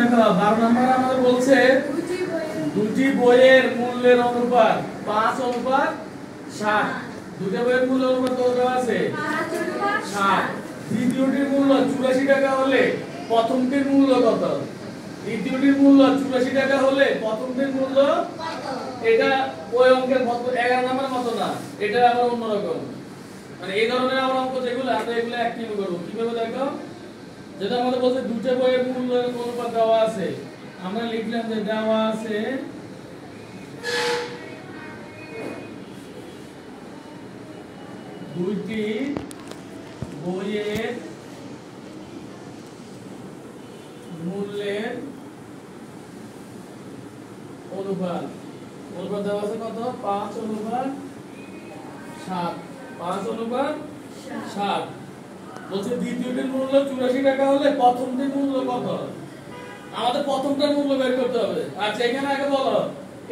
দেখো 12 নম্বরে আমাদের বলছে দুটি বইয়ের মূল্যের অনুপাত 5:7। দুটি বইয়ের মূল্যের অনুপাত কত দেওয়া আছে? 5:7। দ্বিতীয়টির মূল্য 84 টাকা হলে প্রথমটির মূল্য কত? দ্বিতীয়টির মূল্য 84 টাকা হলে প্রথমটির মূল্য কত? এটা ওই অঙ্কের মতো 11 নম্বরের মতো না, এটা আবার অন্যরকম। মানে এই ধরনের আমরা অঙ্ক যেগুলো আমরা এগুলো অ্যাক্টিভ করব। কিভাবে দেখো, যেটা আমাদের বলছে দুটো বইয়ের মূল্যের অনুপাত দেওয়া আছে, আমরা লিখলাম যে দেওয়া আছে দুইটি বইয়ের মূল্যের অনুপাত দেওয়া আছে কত? 5:7। 5:7 বলছে দ্বিতীয়টির মূল্য 84 টাকা হলে প্রথমটির মূল্য কত? আমাদের প্রথমটার মূল্য বের করতে হবে। আচ্ছা এখানে আগে বলো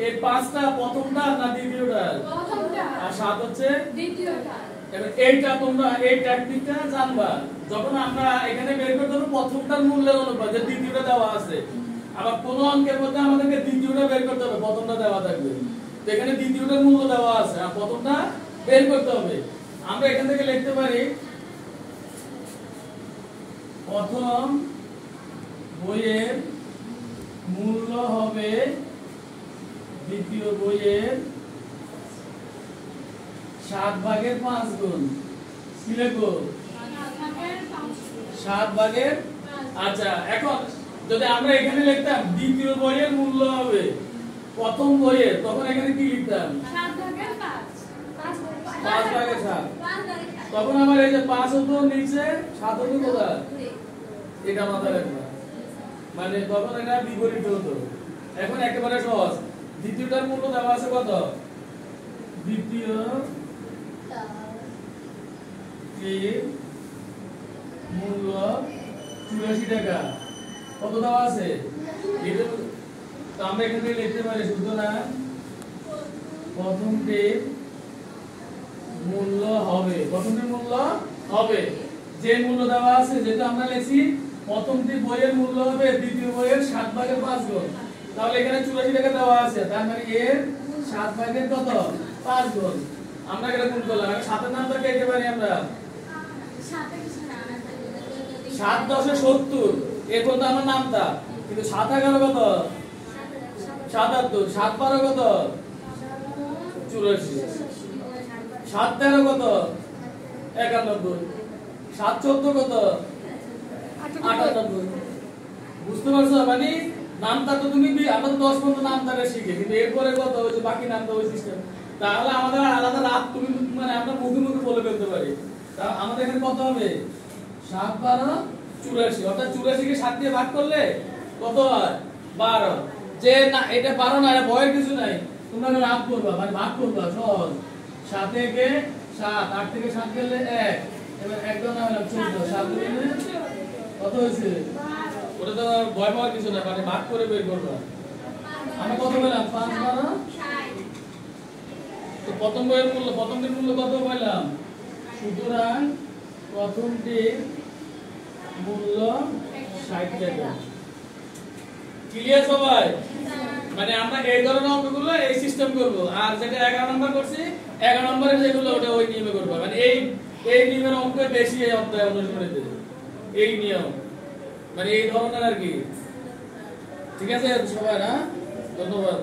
এই 5টা প্রথমটা না দ্বিতীয়টা? প্রথমটা। আর 7 হচ্ছে দ্বিতীয়টা। এবার এইটা তোমরা এই টেকনিকটা জানবা যখন আমরা এখানে বের করতে হবে প্রথমটার মূল্যের অনুপাত, যে দ্বিতীয়টা দেওয়া আছে। আবার কোন অঙ্কের মধ্যে আমাদেরকে দ্বিতীয়টা বের করতে হবে, প্রথমটা দেওয়া থাকবে। তো এখানে দ্বিতীয়টার মূল্য দেওয়া আছে আর প্রথমটা বের করতে হবে। আমরা এখান থেকে লিখতে পারি প্রথম বইয়ের মূল্য হবে দ্বিতীয় বইয়ের 7/5 গুণ। কি লিখবো? 7/5। আচ্ছা এখন যদি আমরা এখানে লিখতাম দ্বিতীয় বইয়ের মূল্য হবে প্রথম বইয়ের, তখন এখানে কি লিখতাম? 5/7। তখন আবার এই যে 5 হতো নিচে 7 হতো কোথায়? এটা মাথায় রাখবা, মানে তখন এটা বিপরীত হতো। এখন একেবারে সহজ, দ্বিতীয়টার মূল্য দেওয়া আছে কত? দ্বিতীয় এর মূল্য 84 টাকা। কত দেওয়া আছে? এটা তো আমরা এখানে লিখতে পারি সুতরাং প্রথমটির মূল্য হবে যে মূল্য দেওয়া আছে, যেটা আমরা লিখছি প্রথমটি বইয়ের মূল্য হবে দ্বিতীয় বইয়ের 7/5 গুণ। তাহলে এখানে 84 টাকা দেওয়া আছে, তার মানে এর 7/5 কত? 5 গুণ। আমরা এটা গুণ করলাম। আমি 7 এর নামটা লিখতে পারি আমরা 7×10 = 70। এখন তো আমার নামটা, কিন্তু 7×11 কত? 77। 7×12 কত? 84। 7×13 কত? 91। 7×14 কত? 98। বুঝতে পারছো? মানে নামটা তো তুমি আমরা তো 10 পর্যন্ত নামটা শিখে, কিন্তু এরপরে কত হচ্ছে বাকি নামটা ওই সিস্টেম। তাহলে আমাদের আলাদা রাত তুমি মানে আমরা মুখে মুখে বলে ফেলতে পারি। তা আমাদের এখানে কত হবে? 7×12 = 84। অর্থাৎ 84 কে 7 দিয়ে ভাগ করলে কত হয়? 12। যে না এটা 12 না, এটা ভয়ের কিছু নাই, তোমরা রাত করবা মানে ভাগ করবা সহজ। 7 থেকে 7, 8 থেকে 7 গেলে 1, এবার 1 গুণ হলো 14। 7 গুণে কত হয়েছে? ওটা তো ভয় পাওয়ার কিছু না, মানে ভাগ করে বের করবা। আমরা কত পেলাম? 5×12 60। তো প্রথমটির মূল্য কত পেলাম? সুতরাং প্রথমটির মূল্য 60 টাকা। ক্লিয়ার সবাই? মানে আমরা এই ধরনের অঙ্কগুলো এই সিস্টেম করব, আর যেটা 11 নম্বর করছি 11 নম্বরে যেগুলো ওটা ওই নিয়মে করব। মানে এই নিয়মের অঙ্ক বেশি এই অধ্যায়ে অনুসরণ করে এই নিয়ম, মানে এই ধরনের আর কি। ঠিক আছে সবাই? না, ধন্যবাদ।